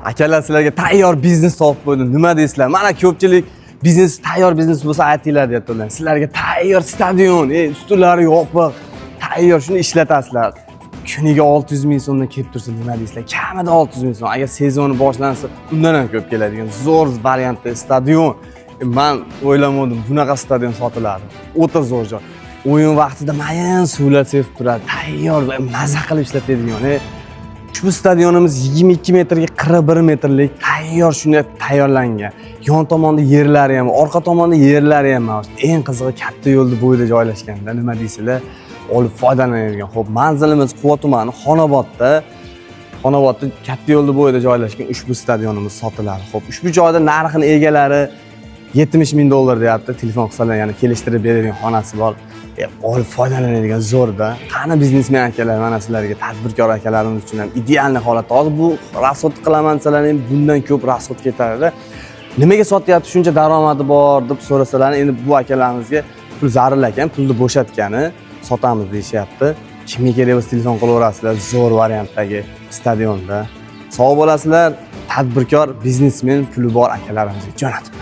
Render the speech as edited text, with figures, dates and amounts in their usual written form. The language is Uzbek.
Akalar sizlarga tayyor biznes topib qo'ydim. Nima deysizlar? Mana ko'pchilik biznes tayyor biznes bo'lsa aytinglar deyaptilar. Sizlarga tayyor stadion, ustullari yopiq, tayyor shuni ishlatasizlar. Kuniga 600 ming so'mdan kelib tursa nima deysizlar? Kamida 600 ming so'm. Agar sezoni boshlansa, undan ham ko'p keladigan zo'r variantda stadion. Men o'ylamadim bunaqa stadion sotiladi. O'ta zo'r joy. O'yin vaqtida mayin suvlar sevib turadi. Tayyor va maza qilib ishlatadigan. Ushbu stadionimiz 22 metrga 41 metrlik tayyor shunday tayyorlangan. Yon tomonda yerlari ham, orqa tomonda yerlari ham mavjud. Eng qizig'i katta yo'lda bo'yida joylashganda, nima deysizlar? Olib foydalanadigan. Xo'p, manzilimiz Quva tumani Xonobodda. Xonobodda katta yo'lda bo'yida joylashgan ushbu stadionimiz sotiladi. Xo'p, ushbu joyda narxini egalari $70 ming deyapti. Telefon qilsalar, ya'ni kelishtirib beradigan xonasi bor. Olib foydalanadigan zo'rda. Qani biznesmen akalar, mana sizlarga tadbirkor akalarimiz uchun ham ideal holat. Hozir bu rasxod qilaman desalar ham bundan ko'p rasxod ketadi. Nimaga sotyapti? Shuncha daromadi bor deb so'rasalar, endi bu akalarimizga pul zarur ekan, pulni bo'shatgani sotamiz deyishyapti. Kimga kerak bo'lsa telefon qilaverasizlar, zo'r variantdagi stadionda. Sog' bo'lasizlar, tadbirkor, biznesmen, puli bor akalarimizga jo'natib.